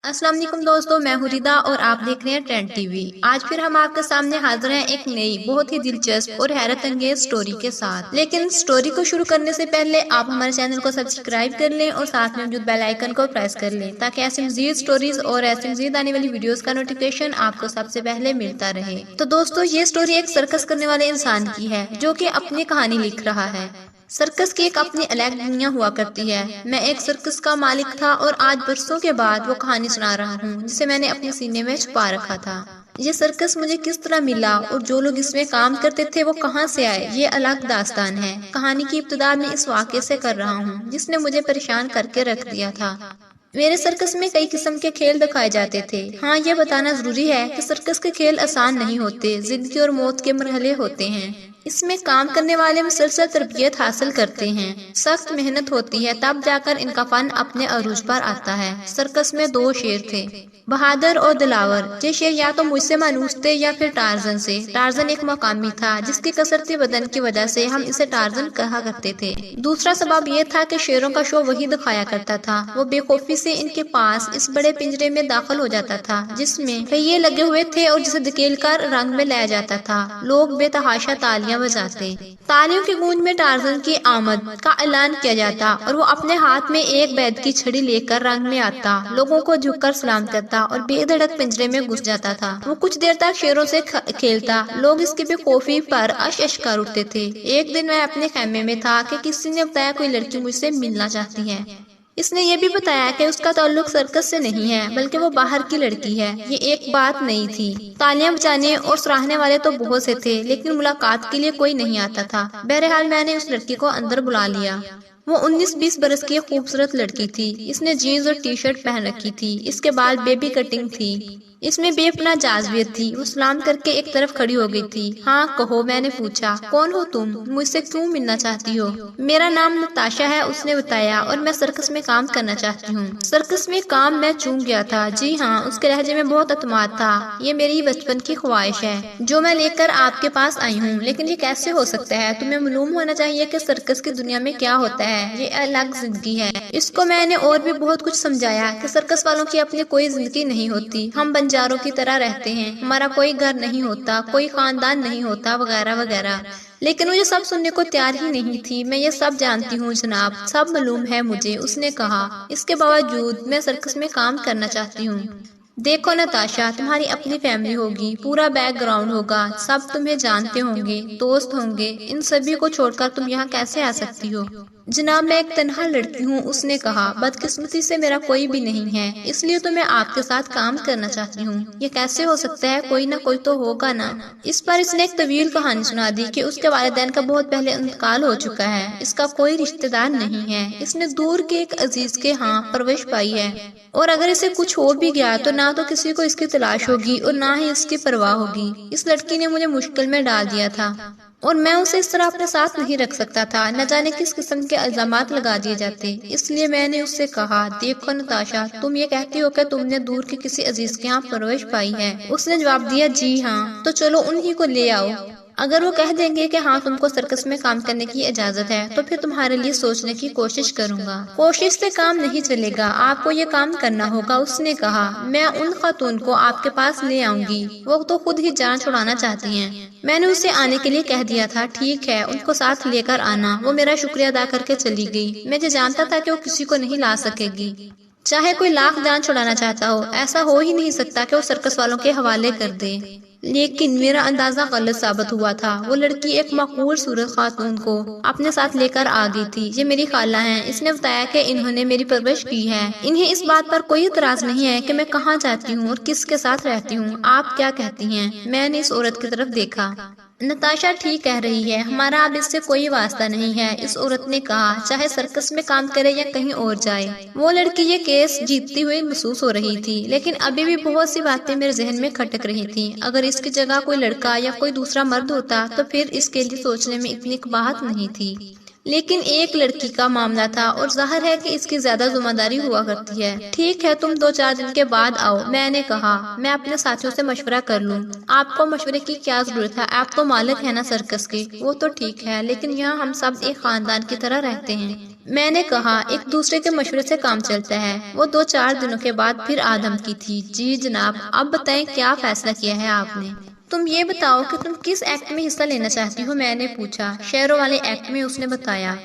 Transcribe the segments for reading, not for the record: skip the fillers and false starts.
अस्सलाम वालेकुम दोस्तों, मैं हूं रिदा और आप देख रहे हैं ट्रेंड टीवी। आज फिर हम आपके सामने हाजिर हैं एक नई बहुत ही दिलचस्प और हैरत अंगेज स्टोरी के साथ। लेकिन स्टोरी को शुरू करने से पहले आप हमारे चैनल को सब्सक्राइब कर लें और साथ में मौजूद बेल आइकन को प्रेस कर लें ताकि ऐसी मजीद स्टोरीज और ऐसी मजीद आने वाली वीडियोस का नोटिफिकेशन आपको सबसे पहले मिलता रहे। तो दोस्तों, ये स्टोरी एक सर्कस करने वाले इंसान की है जो कि अपनी कहानी लिख रहा है। सर्कस की एक अपनी अलग दुनिया हुआ करती है। मैं एक सर्कस का मालिक था और आज बरसों के बाद वो कहानी सुना रहा हूँ जिसे मैंने अपने सीने में छुपा रखा था। ये सर्कस मुझे किस तरह मिला और जो लोग इसमें काम करते थे वो कहाँ से आए, ये अलग दास्तान है। कहानी की इब्तिदा मैं इस वाक़े से कर रहा हूँ जिसने मुझे परेशान करके रख दिया था। मेरे सर्कस में कई किस्म के खेल दिखाए जाते थे। हाँ, ये बताना जरूरी है कि सर्कस के खेल आसान नहीं होते, जिंदगी और मौत के मरहले होते हैं। इसमें काम करने वाले मुसलसल तरबियत हासिल करते हैं, सख्त मेहनत होती है, तब जाकर इनका फन अपने अरूज पर आता है। सर्कस में दो शेर थे, बहादुर और दिलावर। ये शेर या तो मुझसे मानूस थे या फिर टार्जन से। टार्जन एक मकामी था जिसकी कसरती बदन की वजह से हम इसे टार्जन कहा करते थे। दूसरा सबब यह था कि शेरों का शो वही दिखाया करता था। वो बेखौफी से इनके पास इस बड़े पिंजरे में दाखिल हो जाता था जिसमें पहिए लगे हुए थे और जिसे धकेल कर रंग में लाया जाता था। लोग बेतहाशा तालियां बजाते। तालियों की गूंज में टार्जन की आमद का ऐलान किया जाता और वो अपने हाथ में एक बैद की छड़ी लेकर रंग में आता, लोगों को झुककर सलाम करता और बेधड़क पिंजरे में घुस जाता था। वो कुछ देर तक शेरों से खेलता। लोग इसकी बेखौफी पर अश कर उठते थे। एक दिन मैं अपने खेमे में था कि किसी ने बताया कोई लड़की मुझसे मिलना चाहती है। इसने ये भी बताया कि उसका ताल्लुक सर्कस से नहीं है बल्कि वो बाहर की लड़की है। ये एक बात नहीं थी। तालियां बजाने और सराहने वाले तो बहुत से थे लेकिन मुलाकात के लिए कोई नहीं आता था। बहरहाल मैंने उस लड़की को अंदर बुला लिया। वो 19-20 बरस की खूबसूरत लड़की थी। इसने जीन्स और टी शर्ट पहन रखी थी। इसके बाल बेबी कटिंग थी। इसमें बेपना जाज़बियत थी। वो सलाम करके एक तरफ खड़ी हो गई थी। हाँ कहो, मैंने पूछा। कौन हो तुम? मुझसे क्यों मिलना चाहती हो? मेरा नाम नताशा है, उसने बताया, और मैं सर्कस में काम करना चाहती हूँ। सर्कस में काम? मैं चूक गया था। जी हाँ, उसके लहजे में बहुत अतमाद था। ये मेरी बचपन की ख्वाहिश है जो मैं लेकर आपके पास आई हूँ। लेकिन ये कैसे हो सकता है? तुम्हें मालूम होना चाहिए कि सर्कस की दुनिया में क्या होता है। ये अलग जिंदगी है। इसको मैंने और भी बहुत कुछ समझाया कि सर्कस वालों की अपनी कोई जिंदगी नहीं होती। हम बंजारों की तरह रहते हैं। हमारा कोई घर नहीं होता, कोई खानदान नहीं होता, वगैरह वगैरह। लेकिन मुझे सब सुनने को तैयार ही नहीं थी। मैं ये सब जानती हूँ जनाब, सब मालूम है मुझे, उसने कहा। इसके बावजूद मैं सर्कस में काम करना चाहती हूँ। देखो नताशा, तुम्हारी अपनी फैमिली होगी, पूरा बैकग्राउंड होगा, सब तुम्हें जानते होंगे, दोस्त होंगे। इन सभी को छोड़कर तुम यहाँ कैसे आ सकती हो? जनाब, मैं एक तन्हा लड़की हूँ, उसने कहा। बदकिस्मती से मेरा कोई भी नहीं है, इसलिए तो मैं आपके साथ काम करना चाहती हूँ। ये कैसे हो सकता है? कोई ना कोई तो होगा ना। इस पर इसने एक तवील कहानी सुना दी कि उसके वालिदैन का बहुत पहले इंतकाल हो चुका है। इसका कोई रिश्तेदार नहीं है। इसने दूर के एक अजीज के यहाँ परवरिश पाई है और अगर इसे कुछ हो भी गया तो ना तो किसी को इसकी तलाश होगी और ना ही इसकी परवाह होगी। इस लड़की ने मुझे मुश्किल में डाल दिया था और मैं उसे इस तरह अपने साथ नहीं रख सकता था। न जाने किस किस्म के इल्जामात लगा दिए जाते। इसलिए मैंने उससे कहा, देखो नताशा, तुम ये कहती हो कि तुमने दूर के किसी अजीज के यहाँ परवरिश पाई है? उसने जवाब दिया, जी हाँ। तो चलो उन्हीं को ले आओ। अगर वो कह देंगे कि हाँ तुमको सर्कस में काम करने की इजाजत है तो फिर तुम्हारे लिए सोचने की कोशिश करूंगा। कोशिश से काम नहीं चलेगा, आपको ये काम करना होगा, उसने कहा। मैं उन खातून को आपके पास ले आऊंगी, वो तो खुद ही जान छुड़ाना चाहती हैं। मैंने उसे आने के लिए कह दिया था। ठीक है, उनको साथ लेकर आना। वो मेरा शुक्रिया अदा करके चली गई। मैं ये जानता था कि वो किसी को नहीं ला सकेगी, चाहे कोई लाख जान छुड़ाना चाहता हो। ऐसा हो ही नहीं सकता कि वो सर्कस वालों के हवाले कर दे। लेकिन मेरा अंदाजा गलत साबित हुआ था। वो लड़की एक मकबूल सूरत खातून को अपने साथ लेकर आ गई थी। ये मेरी खाला हैं। इसने बताया कि इन्होंने मेरी परवरिश की है। इन्हें इस बात पर कोई इतराज नहीं है कि मैं कहाँ जाती हूँ और किसके साथ रहती हूँ। आप क्या कहती हैं? मैंने इस औरत की तरफ देखा। नताशा ठीक कह रही है, हमारा अब इससे कोई वास्ता नहीं है, इस औरत ने कहा, चाहे सर्कस में काम करे या कहीं और जाए। वो लड़की ये केस जीतती हुई महसूस हो रही थी लेकिन अभी भी बहुत सी बातें मेरे जहन में खटक रही थी। अगर इसकी जगह कोई लड़का या कोई दूसरा मर्द होता तो फिर इसके लिए सोचने में इतनी कबाहत नहीं थी। लेकिन एक लड़की का मामला था और जाहिर है कि इसकी ज्यादा जिम्मेदारी हुआ करती है। ठीक है, तुम 2-4 दिन के बाद आओ, मैंने कहा। मैं अपने साथियों से मशवरा कर लूं। आपको मशवरे की क्या जरूरत है? आप तो मालिक है ना सर्कस के। वो तो ठीक है लेकिन यहाँ हम सब एक खानदान की तरह रहते हैं। میں نے کہا ایک دوسرے کے مشورے سے کام چلتا ہے۔ وہ 2-4 دنوں کے بعد پھر آدم کی تھی۔ جی جناب، اب بتائیں کیا فیصلہ کیا ہے آپ نے؟ تم یہ بتاؤ کہ تم کس ایکٹ میں حصہ لینا چاہتی ہو، میں نے پوچھا۔ شیروں والے ایکٹ میں، اس نے بتایا۔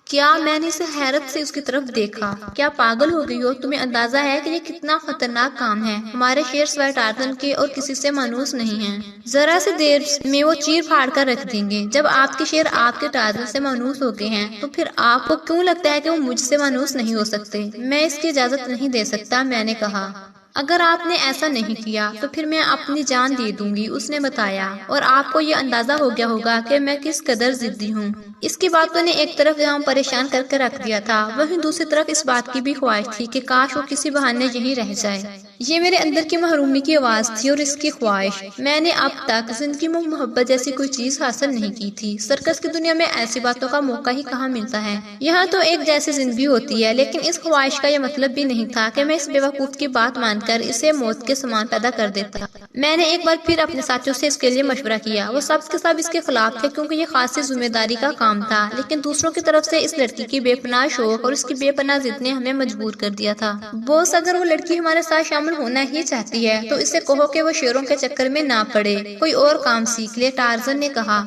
کیا؟ میں نے اسے حیرت سے اس کی طرف دیکھا۔ کیا پاگل ہو گئی ہو؟ تمہیں اندازہ ہے کہ یہ کتنا خطرناک کام ہے؟ ہمارے شیر سوائے ٹارزن کے اور کسی سے مانوس نہیں ہیں۔ ذرا سی دیر میں وہ چیر پھاڑ کر رکھ دیں گے۔ جب آپ کے شیر آپ کے ٹارزن سے مانوس ہو گئے ہیں تو پھر آپ کو کیوں لگتا ہے کہ وہ مجھ سے مانوس نہیں ہو سکتے؟ میں اس کی اجازت نہیں دے سکتا، میں نے کہا۔ اگر آپ نے ایسا نہیں کیا تو پھر میں اپنی جان دے دوں گی، اس نے بتایا۔ اور آپ کو یہ اندازہ ہو گیا ہوگا کہ میں کس قدر ضدی ہوں۔ اس کی باتوں نے ایک طرف یہاں پریشان کر کے رکھ دیا تھا، وہیں دوسری طرف اس بات کی بھی خواہش تھی کہ کاش وہ کسی بہانے یہیں رہ جائے۔ یہ میرے اندر کی محرومی کی آواز تھی اور اس کی خواہش۔ میں نے اب تک زندگی میں محبت جیسی کوئی چیز حاصل نہیں کی تھی۔ سرکس کی دنیا میں ایسی باتوں کا موقع ہی کہاں ملتا ہے۔ یہاں تو ایک جیسی زندگی ہوتی ہے، لیکن اس خواہش کا یہ مطلب بھی نہیں تھا کہ میں اس بیوقوف کی بات مان کر اسے موت کے سامان پیدا کر دیتا۔ میں نے ایک بار پھر اپنے ساتھیوں سے اس کے لیے مشورہ کیا۔ وہ سب کے سب اس کے خلاف تھے کیونکہ یہ خاصی ذمہ داری کا کام تھا، لیکن دوسروں کی طرف سے اس لڑکی کی بے پناہ شوق اور اس کی بے پناہ ضد نے ہمیں مجبور کر دیا تھا۔ بوس، اگر وہ لڑکی ہمارے ساتھ شامل ہونا ہی چاہتی ہے تو اسے کہو کہ وہ شیروں کے چکر میں نہ پڑے، کوئی اور کام سیکھ لے، ٹارزن نے کہا۔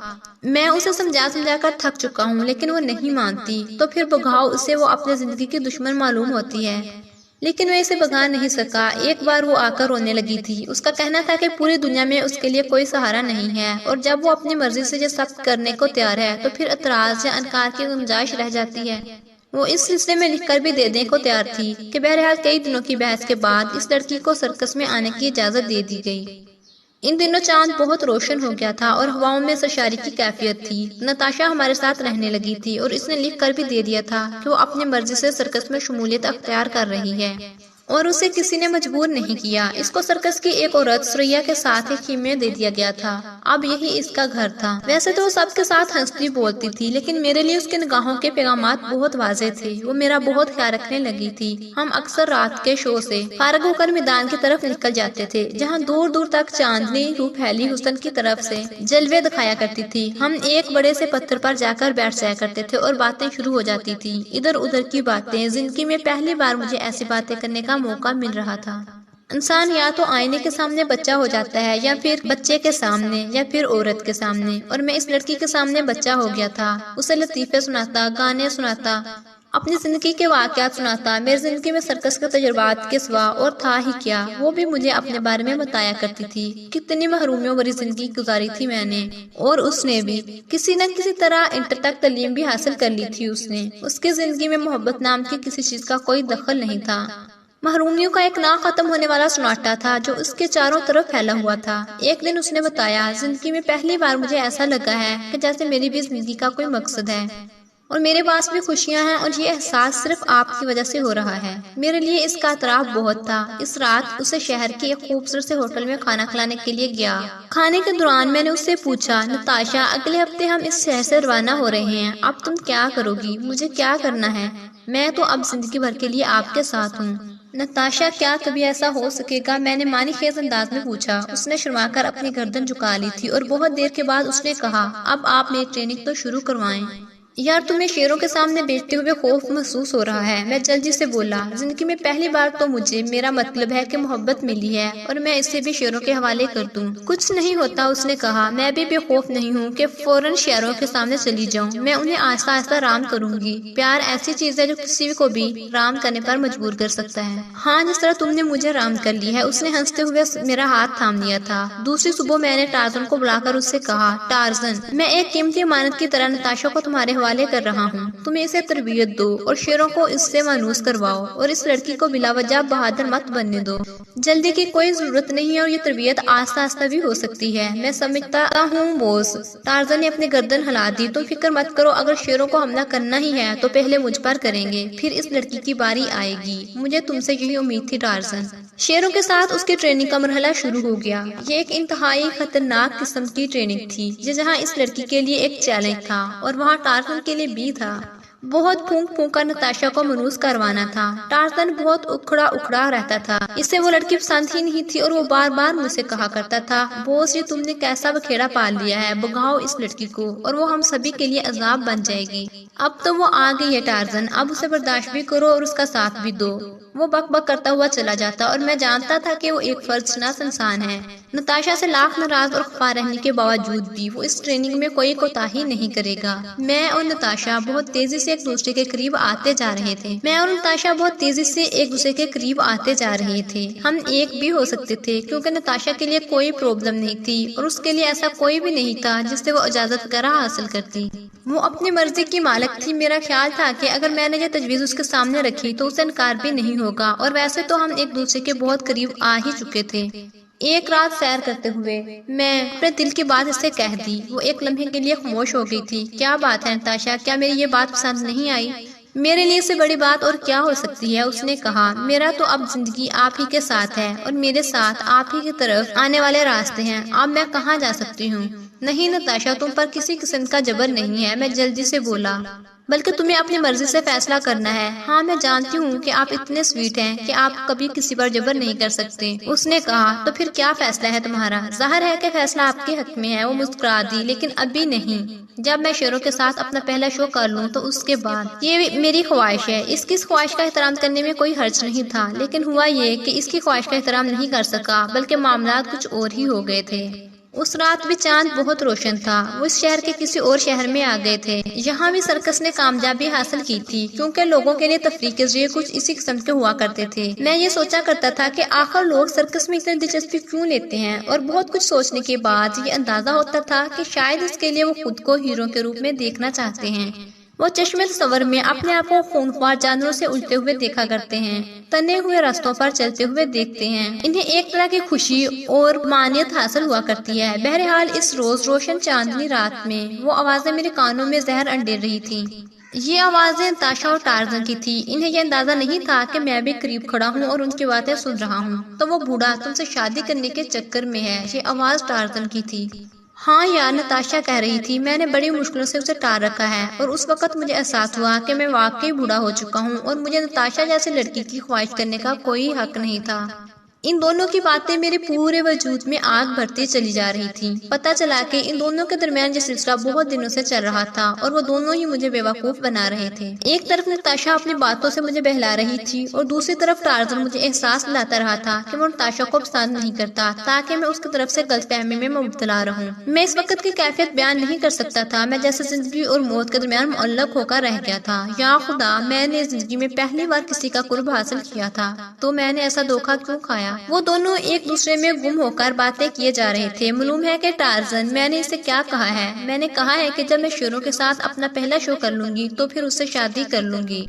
میں اسے سمجھا کر تھک چکا ہوں، لیکن وہ نہیں مانتی۔ تو پھر بھگاؤ اسے، وہ اپنے زندگی کی دشمن معلوم ہوتی ہے۔ لیکن میں اسے بھگا نہیں سکا۔ ایک بار وہ آ کر رونے لگی تھی۔ اس کا کہنا تھا کہ پوری دنیا میں اس کے لیے کوئی سہارا نہیں ہے، اور جب وہ اپنی مرضی سے یہ سب کرنے کو تیار ہے تو پھر اعتراض یا انکار کی گنجائش رہ جاتی ہے۔ وہ اس سلسلے میں لکھ کر بھی دینے کو تیار تھی کہ بہرحال کئی دنوں کی بحث کے بعد اس لڑکی کو سرکس میں آنے کی اجازت دے دی گئی۔ ان دنوں چاند بہت روشن ہو گیا تھا اور ہواؤں میں سرشاری کی کیفیت تھی۔ نتاشا ہمارے ساتھ رہنے لگی تھی اور اس نے لکھ کر بھی دے دیا تھا کہ وہ اپنی مرضی سے سرکس میں شمولیت اختیار کر رہی ہے اور اسے کسی نے مجبور نہیں کیا۔ اس کو سرکس کی ایک عورت سریا کے ساتھ ایک خیمے دے دیا گیا تھا۔ اب یہی اس کا گھر تھا۔ ویسے تو وہ سب کے ساتھ ہنستی بولتی تھی، لیکن میرے لیے اس کے نگاہوں کے پیغامات بہت واضح تھے۔ وہ میرا بہت خیال رکھنے لگی تھی۔ ہم اکثر رات کے شو سے فارغ ہو کر میدان کی طرف نکل جاتے تھے، جہاں دور دور تک چاندنی رو پھیلی حسن کی طرف سے جلوے دکھایا کرتی تھی۔ ہم ایک بڑے سے پتھر پر جا کر بیٹھ جایا کرتے تھے اور باتیں شروع ہو جاتی تھی، ادھر ادھر کی باتیں۔ زندگی میں پہلی بار مجھے ایسی باتیں کرنے کا موقع مل رہا تھا۔ انسان یا تو آئینے کے سامنے بچہ ہو جاتا ہے، یا پھر بچے کے سامنے، یا پھر عورت کے سامنے، اور میں اس لڑکی کے سامنے بچہ ہو گیا تھا۔ اسے لطیفے سناتا، گانے سناتا، اپنی زندگی کے واقعات سناتا۔ میری زندگی میں سرکس کے تجربات کے سوا اور تھا ہی کیا۔ وہ بھی مجھے اپنے بارے میں بتایا کرتی تھی۔ کتنی محرومیوں بھری زندگی گزاری تھی میں نے، اور اس نے بھی کسی نہ کسی طرح انٹر تک تعلیم بھی حاصل کر لی تھی اس نے۔ اس کی زندگی میں محبت نام کی کسی چیز کا کوئی دخل نہیں تھا۔ محرومیوں کا ایک نہ ختم ہونے والا سناٹا تھا جو اس کے چاروں طرف پھیلا ہوا تھا۔ ایک دن اس نے بتایا، زندگی میں پہلی بار مجھے ایسا لگا ہے کہ جیسے میری بھی زندگی کا کوئی مقصد ہے اور میرے پاس بھی خوشیاں ہیں، اور یہ احساس صرف آپ کی وجہ سے ہو رہا ہے۔ میرے لیے اس کا اعتراف بہت تھا۔ اس رات اسے شہر کے ایک خوبصورت سے ہوٹل میں کھانا کھلانے کے لیے گیا۔ کھانے کے دوران میں نے اس سے پوچھا، نتاشا، اگلے ہفتے ہم اس شہر سے روانہ ہو رہے ہیں، اب تم کیا کرو گی؟ مجھے کیا کرنا ہے؟ میں تو اب زندگی بھر کے لیے آپ کے ساتھ ہوں۔ نتاشا، کیا کبھی ایسا ہو سکے گا؟ میں نے معنی خیز انداز میں پوچھا۔ اس نے شرما کر اپنی گردن جھکا لی تھی اور بہت دیر کے بعد اس نے کہا، اب آپ میری ٹریننگ تو شروع کروائیں۔ یار، تمہیں شیروں کے سامنے بیچتے ہوئے خوف محسوس ہو رہا ہے؟ میں جلدی سے بولا۔ زندگی میں پہلی بار تو مجھے میرا مطلب ہے کہ محبت ملی ہے اور میں اسے بھی شیروں کے حوالے کر دوں۔ کچھ نہیں ہوتا، اس نے کہا۔ میں بھی بے خوف نہیں ہوں کہ فوراً شیروں کے سامنے چلی جاؤں۔ میں انہیں آہستہ آہستہ رام کروں گی۔ پیار ایسی چیز ہے جو کسی کو بھی رام کرنے پر مجبور کر سکتا ہے۔ ہاں، جس طرح تم نے مجھے رام کر لی ہے۔ اس نے ہنستے ہوئے میرا ہاتھ تھام لیا تھا۔ دوسری صبح میں نے ٹارزن کو بلا کر اس سے کہا، ٹارزن، میں ایک قیمتی امانت کی طرح نتاشا کو تمہارے حوالے کر رہا ہوں۔ تم اسے تربیت دو اور شیروں کو اس سے مانوس کرواؤ، اور اس لڑکی کو بلا وجہ بہادر مت بننے دو۔ جلدی کی کوئی ضرورت نہیں ہے اور یہ تربیت آہستہ آہستہ بھی ہو سکتی ہے۔ میں سمجھتا ہوں بوس۔ ٹارزن نے اپنی گردن ہلا دی۔ تم فکر مت کرو، اگر شیروں کو حملہ کرنا ہی ہے تو پہلے مجھ پر کریں گے، پھر اس لڑکی کی باری آئے گی۔ مجھے تم سے یہی امید تھی ٹارزن۔ شیروں کے ساتھ اس کی ٹریننگ کا مرحلہ شروع ہو گیا۔ یہ ایک انتہائی خطرناک قسم کی ٹریننگ تھی، جہاں اس لڑکی کے لیے ایک چیلنج تھا اور وہاں ٹارزن کے لیے بھی تھا۔ बहुत फूंक फूंक कर नताशा को मनूस करवाना था। टार्जन बहुत उखड़ा उखड़ा रहता था, इससे वो लड़की पसंद ही नहीं थी और वो बार बार मुझसे कहा करता था, बॉस ये तुमने कैसा बखेड़ा पाल लिया है, भगाओ इस लड़की को और वो हम सभी के लिए अजाब बन जाएगी। अब तो वो आ गई है टार्जन, अब उसे बर्दाश्त भी करो और उसका साथ भी दो। वो बक बक करता हुआ चला जाता और मैं जानता था कि वो एक फर्जशनास इंसान है। नताशा से लाख नाराज और खफा रहने के बावजूद भी वो इस ट्रेनिंग में कोई कोताही नहीं करेगा। मैं और नताशा बहुत तेजी से एक दूसरे के करीब आते जा रहे थे। हम एक भी हो सकते थे क्योंकि नताशा के लिए कोई प्रॉब्लम नहीं थी और उसके लिए ऐसा कोई भी नहीं था जिससे वो इजाजत वगैरह हासिल करती। वो अपनी मर्जी की मालिक थी। मेरा ख्याल था कि अगर मैंने ये तजवीज उसके सामने रखी तो उसे इनकार भी नहीं होगा और वैसे तो हम एक दूसरे के बहुत करीब आ ही चुके थे। एक रात सैर करते हुए मैं अपने दिल की बात इससे कह दी। वो एक लम्हे के लिए खामोश हो गई थी। क्या बात है नताशा, क्या मेरी ये बात पसंद नहीं आई? मेरे लिए इससे बड़ी बात और क्या हो सकती है, उसने कहा। मेरा तो अब जिंदगी आप ही के साथ है और मेरे साथ आप ही की तरफ आने वाले रास्ते हैं। अब मैं कहाँ जा सकती हूँ? नहीं नताशा, तुम पर किसी किस्म का जबर नहीं है, मैं जल्दी से बोला, बल्कि तुम्हें अपनी मर्जी से फैसला करना है। हाँ मैं जानती हूँ कि आप इतने स्वीट हैं कि आप कभी किसी पर जबर नहीं कर सकते, उसने कहा। तो फिर क्या फैसला है तुम्हारा? जाहिर है कि फैसला आपके हक में है। वो मुस्कुरा दी। लेकिन अभी नहीं, जब मैं शेरों के साथ अपना पहला शो कर लूँ तो उसके बाद। ये मेरी ख्वाहिश है। इसकी इस ख्वाहिश का एहतराम करने में कोई हर्ज नहीं था, लेकिन हुआ ये कि इसकी ख्वाहिश का एहतराम नहीं कर सका, बल्कि मामला कुछ और ही हो गए थे। उस रात भी चांद बहुत रोशन था। वो इस शहर के किसी और शहर में आ गए थे। यहाँ भी सर्कस ने कामयाबी हासिल की थी, क्योंकि लोगों के लिए तफरीह के जरिए कुछ इसी किस्म के हुआ करते थे। मैं ये सोचा करता था कि आखिर लोग सर्कस में इतनी दिलचस्पी क्यों लेते हैं, और बहुत कुछ सोचने के बाद ये अंदाजा होता था कि शायद इसके लिए वो खुद को हीरो के रूप में देखना चाहते हैं। वो चश्मे तस्वर में अपने आप को खूंखार जानवरों से उलटे हुए देखा करते हैं, तने हुए रास्तों पर चलते हुए देखते हैं। इन्हें एक तरह की खुशी और मानियत हासिल हुआ करती है। बहरहाल इस रोज रोशन चांदनी रात में वो आवाजें मेरे कानों में जहर अंडेर रही थी। ये आवाजें नताशा और टार्जन की थी। इन्हें यह अंदाजा नहीं था कि मैं भी करीब खड़ा हूँ और उनकी बातें सुन रहा हूँ। तो वो बूढ़ा तुमसे शादी करने के चक्कर में है। ये आवाज टार्जन की थी। हाँ यार, नताशा कह रही थी, मैंने बड़ी मुश्किलों से उसे टाल रखा है और उस वक्त मुझे एहसास हुआ कि मैं वाकई बूढ़ा हो चुका हूँ और मुझे नताशा जैसे लड़की की ख्वाहिश करने का कोई हक नहीं था। इन दोनों की बातें मेरे पूरे वजूद में आग भरती चली जा रही थी। पता चला कि इन दोनों के दरमियान ये सिलसिला बहुत दिनों से चल रहा था और वो दोनों ही मुझे बेवकूफ बना रहे थे। एक तरफ नताशा अपनी बातों से मुझे बहला रही थी और दूसरी तरफ टार्जन मुझे एहसास दिलाता रहा था कि वो नताशा को पसंद नहीं करता, ताकि मैं उसकी तरफ से गलतफहमी में मुब्तला रहूं। मैं इस वक्त की कैफियत बयान नहीं कर सकता था। मैं जैसे जिंदगी और मौत के दरमियान मुअल्लक होकर रह गया था। या खुदा, मैंने जिंदगी में पहली बार किसी का कुर्ब हासिल किया था, तो मैंने ऐसा धोखा क्यों खाया? वो दोनों एक दूसरे में गुम होकर बातें किए जा रहे थे। मालूम है कि टार्जन, मैंने इसे क्या कहा है? मैंने कहा है कि जब मैं शेरों के साथ अपना पहला शो कर लूंगी तो फिर उससे शादी कर लूंगी।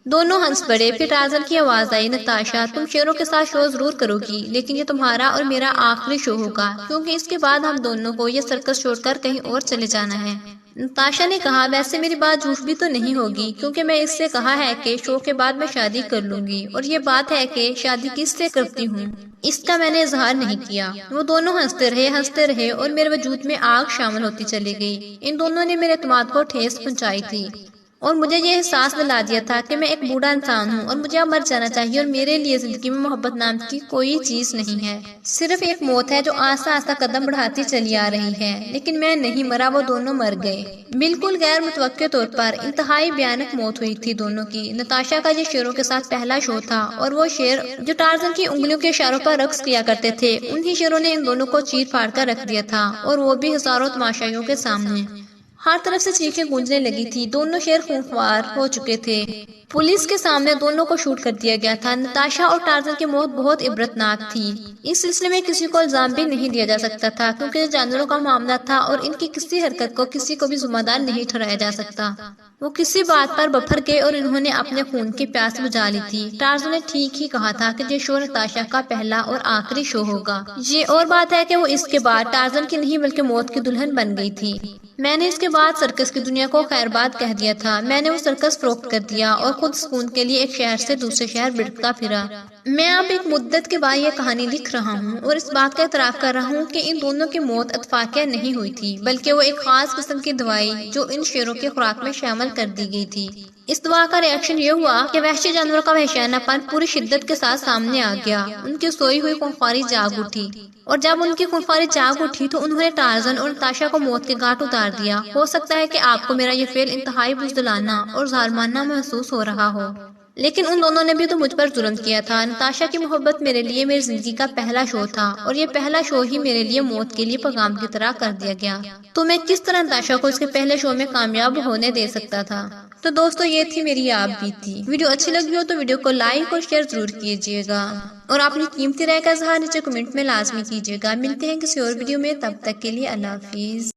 दोनों हंस पड़े। फिर टार्जन की आवाज आई, नताशा तुम शेरों के साथ शो जरूर करोगी, लेकिन ये तुम्हारा और मेरा आखिरी शो होगा, क्योंकि इसके बाद हम दोनों को ये सर्कस छोड़कर कहीं और चले जाना है। नताशा ने कहा, वैसे मेरी बात झूठ भी तो नहीं होगी, क्योंकि मैं इससे कहा है कि शो के बाद मैं शादी कर लूंगी, और ये बात है कि शादी किससे करती हूँ इसका मैंने इजहार नहीं किया। वो दोनों हंसते रहे और मेरे वजूद में आग शामिल होती चली गई। इन दोनों ने मेरे एतमाद को ठेस पहुंचाई थी और मुझे ये एहसास दिला दिया था कि मैं एक बूढ़ा इंसान हूँ और मुझे अब मर जाना चाहिए, और मेरे लिए जिंदगी में मोहब्बत नाम की कोई चीज नहीं है। सिर्फ एक मौत है जो आस्ता आस्ता कदम बढ़ाती चली आ रही है। लेकिन मैं नहीं मरा, वो दोनों मर गए। बिल्कुल गैर मुतवक्के तौर पर इंतहाई भयानक मौत हुई थी दोनों की। नताशा का ये शेरों के साथ पहला शो था, और वो शेर जो टार्जन की उंगलियों के इशारों पर रक्स किया करते थे, उन्हीं शेरों ने इन दोनों को चीर फाड़ कर रख दिया था, और वो भी हजारों तमाशाइयों के सामने। हर तरफ से चीखें गूंजने लगी थी। दोनों शेर खूंखार हो चुके थे। पुलिस के सामने दोनों को शूट कर दिया गया था। नताशा और टार्जन की मौत बहुत इबरतनाक थी। इस सिलसिले में किसी को इल्जाम भी नहीं दिया जा सकता था, क्योंकि जानवरों का मामला था और इनकी किसी हरकत को किसी को भी जिम्मेदार नहीं ठहराया जा सकता। वो किसी बात पर बफर गए और इन्होंने अपने खून की प्यास बुझा ली थी। टार्जन ने ठीक ही कहा था कि ये शो नताशा का पहला और आखिरी शो होगा। ये और बात है कि वो इसके बाद टार्जन की नहीं बल्कि मौत की दुल्हन बन गई थी। मैंने इसके बाद सर्कस की दुनिया को खैरबाद कह दिया था। मैंने वो सर्कस फरोख्त कर दिया और खुद सुकून के लिए एक शहर से दूसरे शहर बिड़कता फिरा। मैं अब एक मुद्दत के बाद ये कहानी लिख रहा हूँ और इस बात का एतराफ कर रहा हूँ कि इन दोनों की मौत इत्तेफाकिया नहीं हुई थी, बल्कि वो एक खास किस्म की दवाई जो इन शेरों की खुराक में शामिल कर दी गई थी। اس دعا کا ریئیکشن یہ ہوا کہ وحشی جانوروں کا وحشیانہ پن پوری شدت کے ساتھ سامنے آ گیا. ان کی سوئی ہوئی خونخواری جاگ اٹھی، اور جب ان کی خونخواری جاگ اٹھی تو انہوں نے ٹارزن اور نتاشا کو موت کے گھاٹ اتار دیا. ہو سکتا ہے کہ آپ کو میرا یہ فعل انتہائی بزدلانہ اور ظالمانہ محسوس ہو رہا ہو، لیکن ان دونوں نے بھی تو مجھ پر ظلم کیا تھا. نتاشا کی محبت میرے لیے میری زندگی کا پہلا شو تھا، اور یہ پہلا شو ہی میرے لیے موت کے لیے پیغام کی طرح کر دیا گیا. تو میں کس طرح نتاشا کو اس کے پہلے شو میں کامیاب ہونے دے سکتا تھا؟ تو دوستو یہ تھی میری آپ بیتی. ویڈیو اچھی لگی ہو تو ویڈیو کو لائک اور شیئر ضرور کیجیے گا، اور اپنی قیمتی رائے کا اظہار نیچے کمنٹ میں لازمی کیجیے گا. ملتے ہیں کسی اور ویڈیو میں، تب تک کے لیے اللہ حافظ.